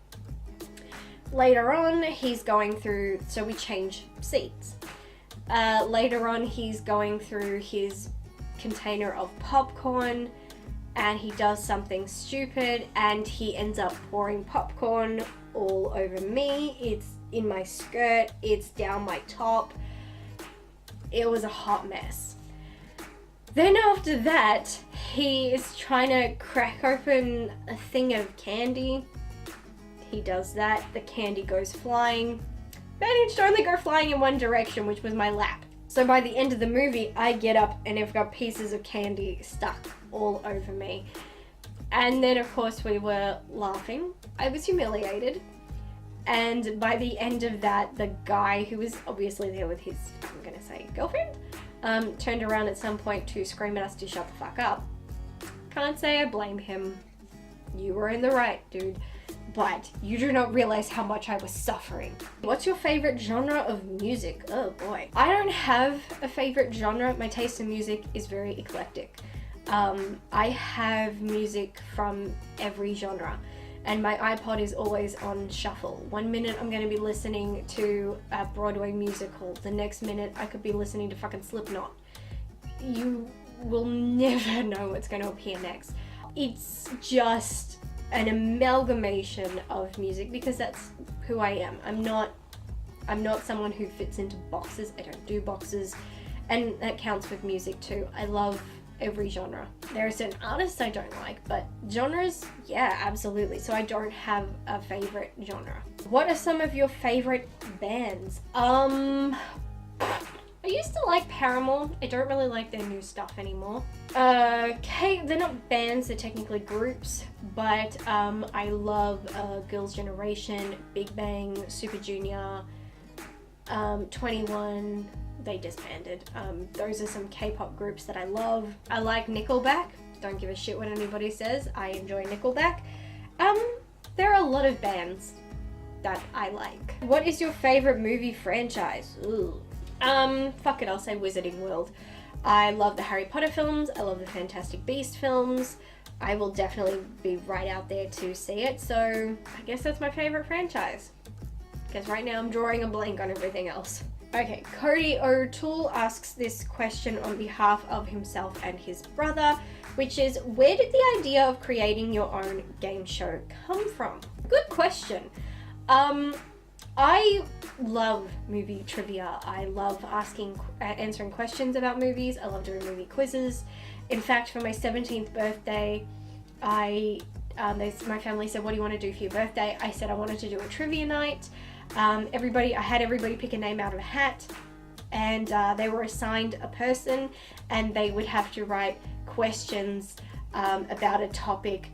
Later on, he's going through, so we change seats. Later on, he's going through his container of popcorn, and he does something stupid, and he ends up pouring popcorn all over me. It's in my skirt, it's down my top. It was a hot mess. Then after that, he is trying to crack open a thing of candy. He does that, the candy goes flying. Managed to only go flying in one direction, which was my lap. So by the end of the movie, I get up and I've got pieces of candy stuck all over me. And then of course we were laughing. I was humiliated. And by the end of that, the guy who was obviously there with his, I'm gonna say, girlfriend, turned around at some point to scream at us to shut the fuck up. Can't say I blame him. You were in the right, dude. But you do not realize how much I was suffering. What's your favorite genre of music? Oh boy. I don't have a favorite genre. My taste in music is very eclectic. I have music from every genre. And my iPod is always on shuffle. 1 minute I'm gonna be listening to a Broadway musical. The next minute I could be listening to fucking Slipknot. You will never know what's gonna appear next. It's just an amalgamation of music because that's who I am. I'm not someone who fits into boxes. I don't do boxes. And that counts with music too. I love every genre. There are certain artists I don't like, but genres, yeah, absolutely. So I don't have a favorite genre. What are some of your favorite bands? I used to like Paramore. I don't really like their new stuff anymore. Okay, they're not bands, they're technically groups, but I love Girls' Generation, Big Bang, Super Junior, 21. They disbanded. Those are some K-pop groups that I love. I like Nickelback. Don't give a shit what anybody says. I enjoy Nickelback. There are a lot of bands that I like. What is your favorite movie franchise? Ooh. Fuck it, I'll say Wizarding World. I love the Harry Potter films. I love the Fantastic Beast films. I will definitely be right out there to see it. So I guess that's my favorite franchise. Because right now I'm drawing a blank on everything else. Okay, Cody O'Toole asks this question on behalf of himself and his brother, which is, where did the idea of creating your own game show come from? Good question. I love movie trivia. I love answering questions about movies. I love doing movie quizzes. In fact, for my 17th birthday, my family said, what do you want to do for your birthday? I said I wanted to do a trivia night. I had everybody pick a name out of a hat, and they were assigned a person, and they would have to write questions about a topic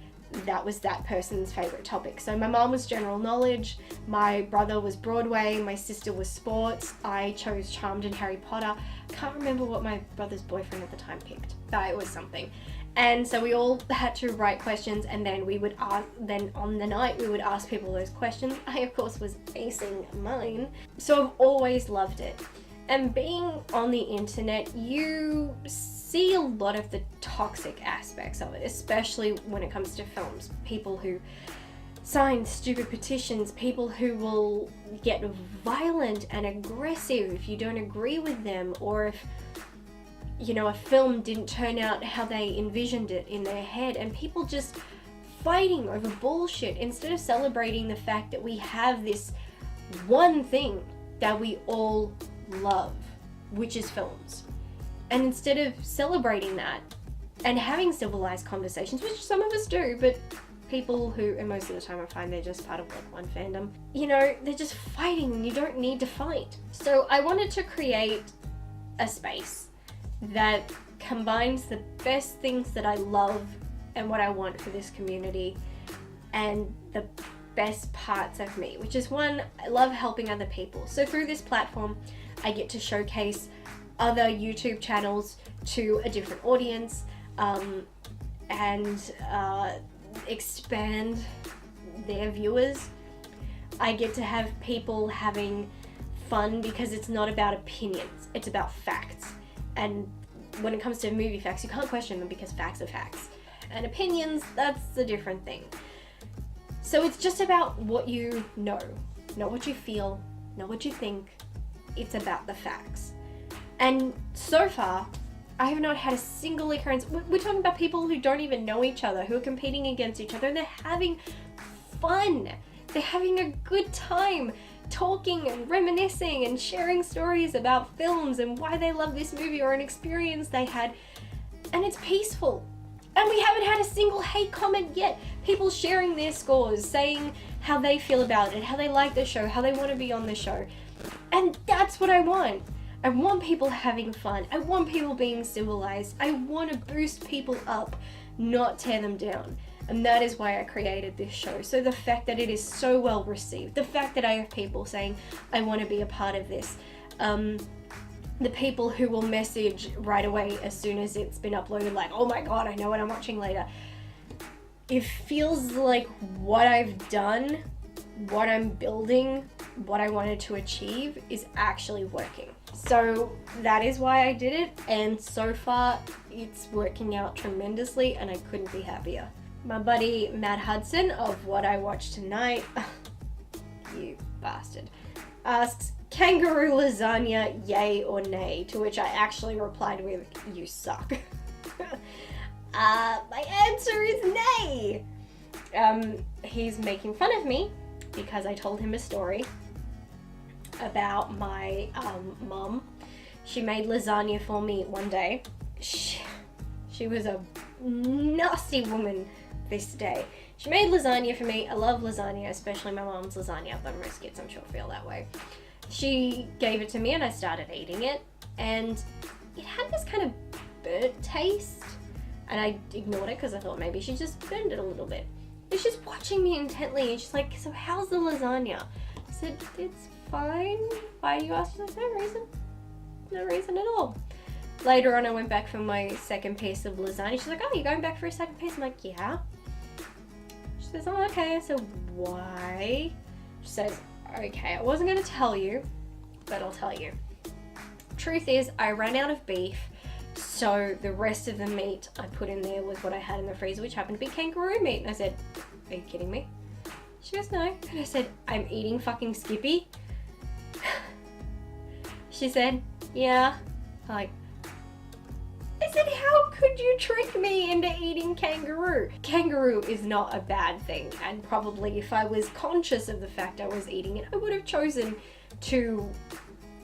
that was that person's favorite topic. So my mom was general knowledge, my brother was Broadway, my sister was sports, I chose Charmed and Harry Potter. Can't remember what my brother's boyfriend at the time picked, but it was something. And so we all had to write questions, and then we would on the night we would ask people those questions. I of course was acing mine, so I've always loved it. And being on the internet, you see a lot of the toxic aspects of it, especially when it comes to films. People who sign stupid petitions, people who will get violent and aggressive if you don't agree with them, or if a film didn't turn out how they envisioned it in their head, and people just fighting over bullshit instead of celebrating the fact that we have this one thing that we all love, which is films. And instead of celebrating that and having civilized conversations, which some of us do, but people who, and most of the time I find they're just part of like one fandom, they're just fighting, and you don't need to fight. So I wanted to create a space that combines the best things that I love and what I want for this community, and the best parts of me, which is one, I love helping other people. So through this platform, I get to showcase other YouTube channels to a different audience, and expand their viewers. I get to have people having fun because it's not about opinions, it's about facts. And when it comes to movie facts, you can't question them because facts are facts. And opinions, that's a different thing. So it's just about what you know, not what you feel, not what you think. It's about the facts. And so far, I have not had a single occurrence. We're talking about people who don't even know each other, who are competing against each other, and they're having fun. They're having a good time talking and reminiscing and sharing stories about films and why they love this movie or an experience they had. And it's peaceful. And we haven't had a single hate comment yet. People sharing their scores, saying how they feel about it, how they like the show, how they want to be on the show. And that's what I want. I want people having fun. I want people being civilized. I want to boost people up, not tear them down. And that is why I created this show. So the fact that it is so well received, the fact that I have people saying, I want to be a part of this, the people who will message right away as soon as it's been uploaded, like, oh my god, I know what I'm watching later. It feels like what I've done, what I'm building, what I wanted to achieve is actually working. So that is why I did it, and so far it's working out tremendously and I couldn't be happier. My buddy Matt Hudson of What I Watched Tonight, you bastard, asks, kangaroo lasagna, yay or nay? To which I actually replied with, you suck. My answer is nay. He's making fun of me because I told him a story about my mum. She made lasagna for me one day. She was a nasty woman this day. She made lasagna for me. I love lasagna, especially my mom's lasagna, but most kids I'm sure feel that way. She gave it to me and I started eating it, and it had this kind of burnt taste, and I ignored it because I thought maybe she just burned it a little bit. And she's watching me intently and she's like, so how's the lasagna? I said, it's fine. Why do you ask? She's like, no reason. No reason at all. Later on I went back for my second piece of lasagna. She's like, oh, you're going back for a second piece? I'm like, yeah. She says, oh, okay. So why? She says, okay, I wasn't going to tell you, but I'll tell you. Truth is, I ran out of beef, so the rest of the meat I put in there was what I had in the freezer, which happened to be kangaroo meat. And I said, are you kidding me? She goes, no. And I said, I'm eating fucking Skippy. She said, yeah. I'm like, I said, how could you trick me into eating kangaroo? Kangaroo is not a bad thing, and probably if I was conscious of the fact I was eating it, I would have chosen to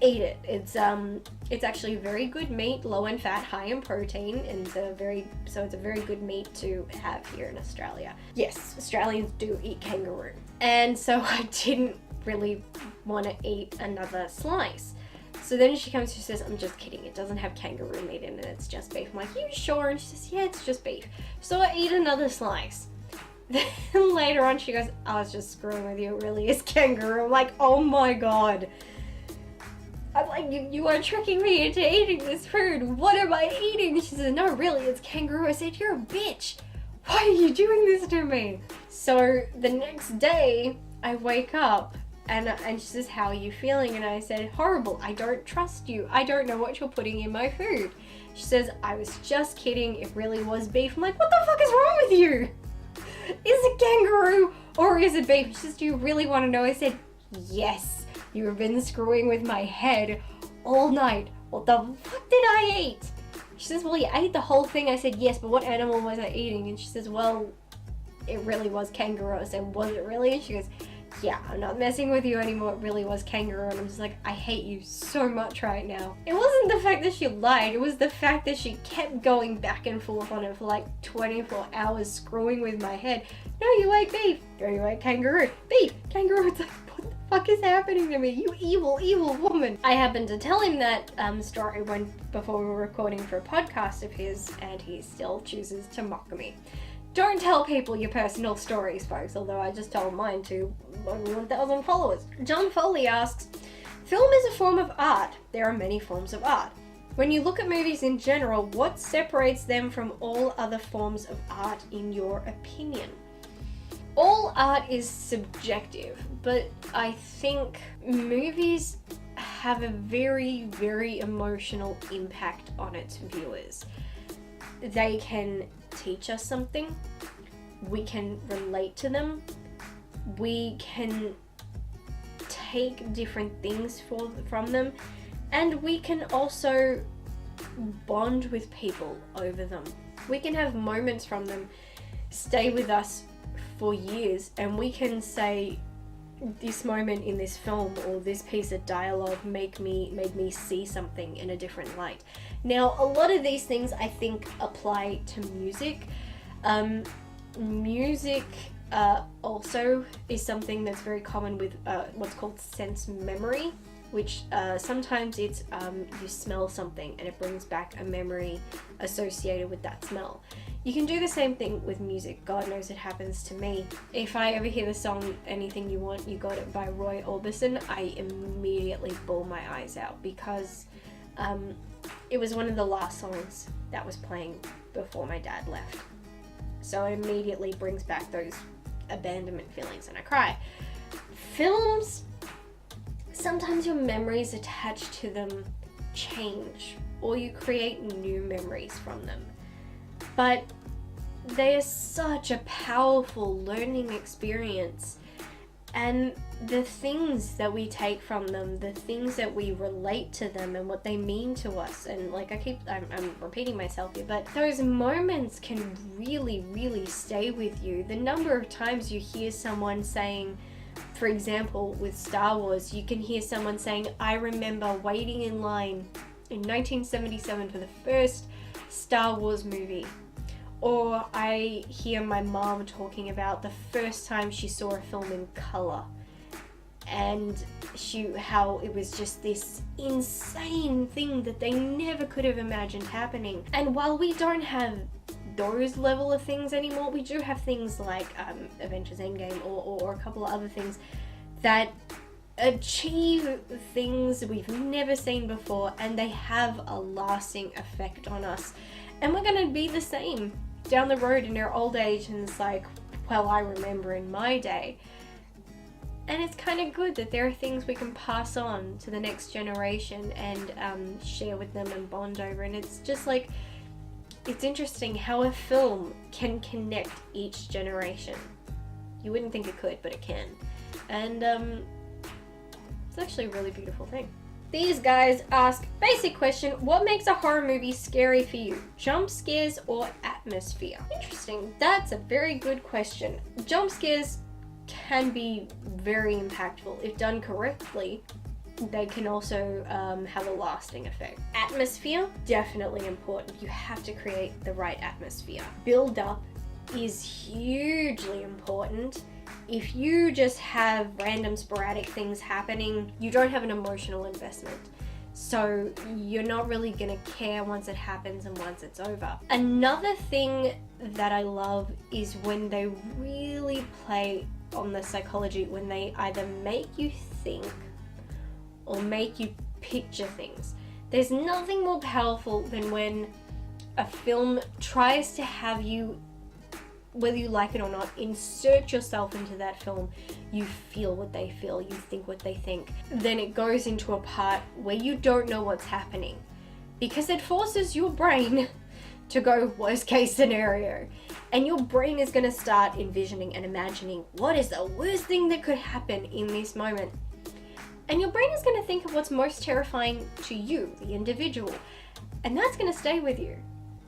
eat it. It's actually very good meat, low in fat, high in protein, and it's a very good meat to have here in Australia. Yes, Australians do eat kangaroo. And so I didn't really want to eat another slice. So then she comes, she says, I'm just kidding, it doesn't have kangaroo meat in it, it's just beef. I'm like, you sure? And she says, yeah, it's just beef. So I eat another slice. Then later on she goes, I was just screwing with you, it really is kangaroo. I'm like, oh my god. I'm like, you are tricking me into eating this food. What am I eating? She says, no, really, it's kangaroo. I said, you're a bitch. Why are you doing this to me? So the next day, I wake up and she says, how are you feeling? And I said, horrible. I don't trust you. I don't know what you're putting in my food. She says, I was just kidding. It really was beef. I'm like, what the fuck is wrong with you? Is it kangaroo or is it beef? She says, do you really want to know? I said, yes. You have been screwing with my head all night. What the fuck did I eat? She says, well, you ate the whole thing. I said, yes, but what animal was I eating? And she says, well, it really was kangaroo. I said, was it really? And she goes, yeah, I'm not messing with you anymore. It really was kangaroo. And I'm just like, I hate you so much right now. It wasn't the fact that she lied. It was the fact that she kept going back and forth on it for like 24 hours, screwing with my head. No, you ate beef. No, you ate kangaroo. Beef, kangaroo. It's like, what the fuck is happening to me? You evil, evil woman. I happened to tell him that story before we were recording for a podcast of his, and he still chooses to mock me. Don't tell people your personal stories, folks, although I just told mine to over 1,000 followers. John Foley asks, film is a form of art. There are many forms of art. When you look at movies in general, what separates them from all other forms of art in your opinion? All art is subjective, but I think movies have a very, very emotional impact on its viewers. They can teach us something, we can relate to them, we can take different things from them, and we can also bond with people over them. We can have moments from them stay with us for years, and we can say, this moment in this film or this piece of dialogue made me see something in a different light. Now, a lot of these things I think apply to music. Music also is something that's very common with what's called sense memory. which sometimes it's you smell something and it brings back a memory associated with that smell. You can do the same thing with music. God knows it happens to me. If I ever hear the song Anything You Want, You Got It by Roy Orbison, I immediately bawl my eyes out because it was one of the last songs that was playing before my dad left. So it immediately brings back those abandonment feelings and I cry. Films, sometimes your memories attached to them change or you create new memories from them. But they are such a powerful learning experience, and the things that we take from them, the things that we relate to them and what they mean to us, and like I'm repeating myself here, but those moments can really, really stay with you. The number of times you hear someone saying, for example, with Star Wars, you can hear someone saying, I remember waiting in line in 1977 for the first Star Wars movie. Or I hear my mom talking about the first time she saw a film in color and how it was just this insane thing that they never could have imagined happening. And while we don't have those level of things anymore, we do have things like Avengers Endgame or a couple of other things that achieve things we've never seen before, and they have a lasting effect on us. And we're going to be the same down the road in our old age, and it's like, well, I remember in my day. And it's kind of good that there are things we can pass on to the next generation and share with them and bond over. And it's just like, it's interesting how a film can connect each generation. You wouldn't think it could, but it can. And it's actually a really beautiful thing. These guys ask, basic question, what makes a horror movie scary for you? Jump scares or atmosphere? Interesting, that's a very good question. Jump scares can be very impactful. If done correctly, they can also have a lasting effect. Atmosphere, definitely important. You have to create the right atmosphere. Build up is hugely important. If you just have random sporadic things happening, you don't have an emotional investment. So you're not really gonna care once it happens and once it's over. Another thing that I love is when they really play on the psychology, when they either make you think or make you picture things. There's nothing more powerful than when a film tries to have you, whether you like it or not, insert yourself into that film. You feel what they feel, you think what they think. Then it goes into a part where you don't know what's happening because it forces your brain to go worst case scenario. And your brain is going to start envisioning and imagining what is the worst thing that could happen in this moment. And your brain is going to think of what's most terrifying to you, the individual. And that's going to stay with you.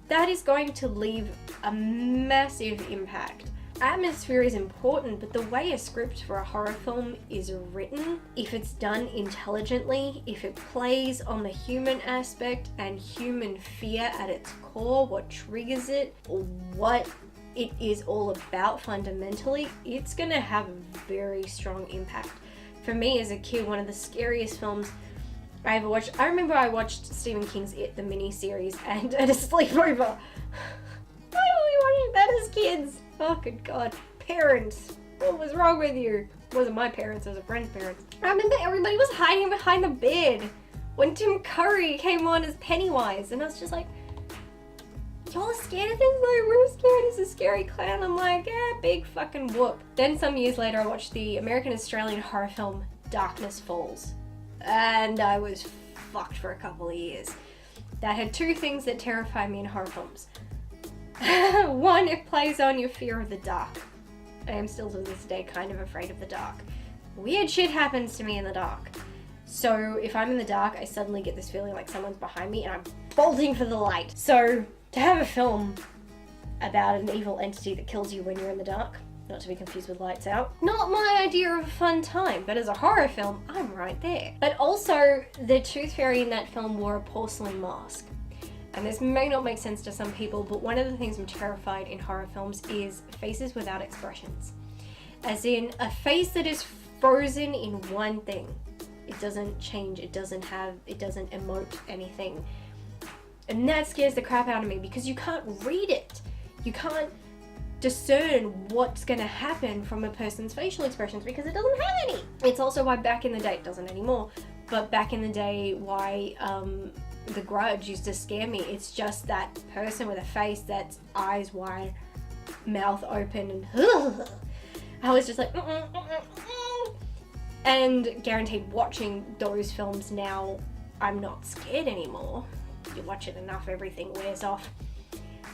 That is going to leave a massive impact. Atmosphere is important, but the way a script for a horror film is written, if it's done intelligently, if it plays on the human aspect and human fear at its core, what triggers it, or what it is all about fundamentally, it's gonna have a very strong impact. For me as a kid, one of the scariest films I ever watched, I remember I watched Stephen King's It, the mini-series, and at a sleepover. Why were we watching that as kids? Oh, good God. Parents, what was wrong with you? It wasn't my parents, it was a friend's parents. I remember everybody was hiding behind the bed when Tim Curry came on as Pennywise, and I was just like, y'all are scared of this? Like, we're scared, he's a scary clown. I'm like, yeah, big fucking whoop. Then some years later, I watched the American-Australian horror film Darkness Falls, and I was fucked for a couple of years. That had two things that terrify me in horror films. One, it plays on your fear of the dark. I am still to this day kind of afraid of the dark. Weird shit happens to me in the dark. So if I'm in the dark, I suddenly get this feeling like someone's behind me and I'm bolting for the light. So to have a film about an evil entity that kills you when you're in the dark, not to be confused with Lights Out, not my idea of a fun time, but as a horror film, I'm right there. But also, the Tooth Fairy in that film wore a porcelain mask. And this may not make sense to some people, but one of the things I'm terrified in horror films is faces without expressions. As in, a face that is frozen in one thing. It's doesn't change, it doesn't emote anything. And that scares the crap out of me because you can't read it. You can't discern what's going to happen from a person's facial expressions because it doesn't have any. It's also why back in the day, it doesn't anymore, but back in the day why The Grudge used to scare me. It's just that person with a face that's eyes wide, mouth open, and I was just like, and guaranteed watching those films now, I'm not scared anymore. You watch it enough, everything wears off.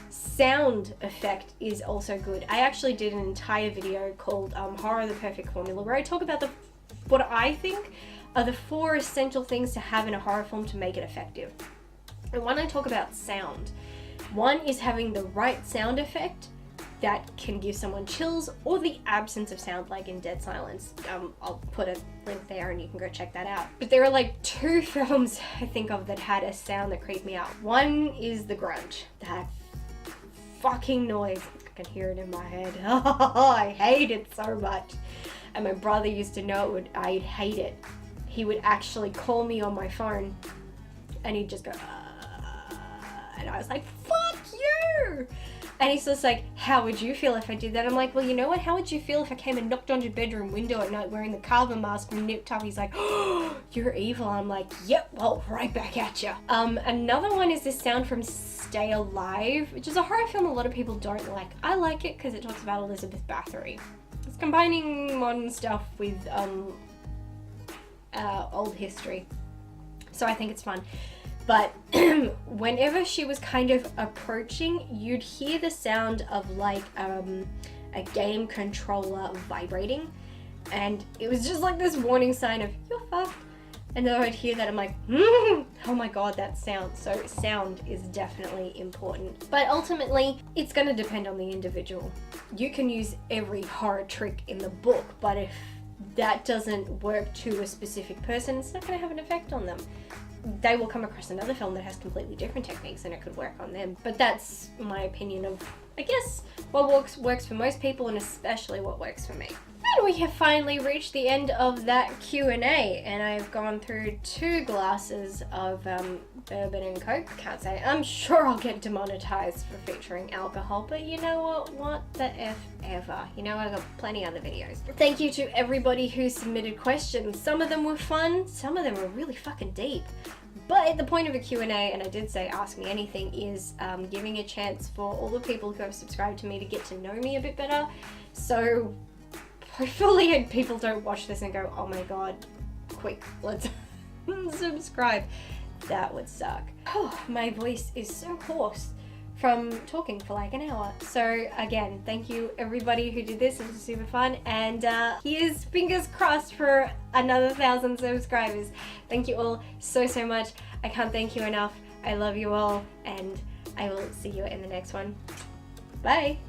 Sound effect is also good. I actually did an entire video called Horror the Perfect Formula, where I talk about what I think are the 4 essential things to have in a horror film to make it effective. And when I talk about sound, one is having the right sound effect that can give someone chills, or the absence of sound, like in Dead Silence. I'll put a link there and you can go check that out. But there are like 2 films I think of that had a sound that creeped me out. One is The Grudge. That fucking noise, I can hear it in my head. I hate it so much. And my brother used to know I'd hate it. He would actually call me on my phone and he'd just go, and I was like, fuck you! And he's just like, how would you feel if I did that? I'm like, well, you know what? How would you feel if I came and knocked on your bedroom window at night wearing the carbon mask and nipped up? He's like, oh, you're evil. I'm like, yep, well, right back at you. Another one is this sound from Stay Alive, which is a horror film a lot of people don't like. I like it because it talks about Elizabeth Bathory. It's combining modern stuff with old history. So I think it's fun. But whenever she was kind of approaching, you'd hear the sound of like a game controller vibrating. And it was just like this warning sign of, you're fucked. And then I'd hear that, I'm like, oh my god, that sound. So sound is definitely important. But ultimately, it's going to depend on the individual. You can use every horror trick in the book, but if that doesn't work to a specific person, it's not going to have an effect on them. They will come across another film that has completely different techniques and it could work on them. But that's my opinion of, I guess, what works for most people and especially what works for me. And we have finally reached the end of that Q&A, and I've gone through 2 glasses of bourbon and Coke. Can't say, I'm sure I'll get demonetized for featuring alcohol, but you know what the F ever. You know, I've got plenty other videos. Thank you to everybody who submitted questions. Some of them were fun, some of them were really fucking deep. But the point of a Q&A, and I did say ask me anything, is giving a chance for all the people who have subscribed to me to get to know me a bit better. So hopefully people don't watch this and go, oh my god, quick, let's subscribe. That would suck. Oh, my voice is so hoarse from talking for like an hour. So again, thank you everybody who did this. It was super fun, and here's fingers crossed for another 1,000 subscribers. Thank you all so much. I can't thank you enough. I love you all, and I will see you in the next one. Bye.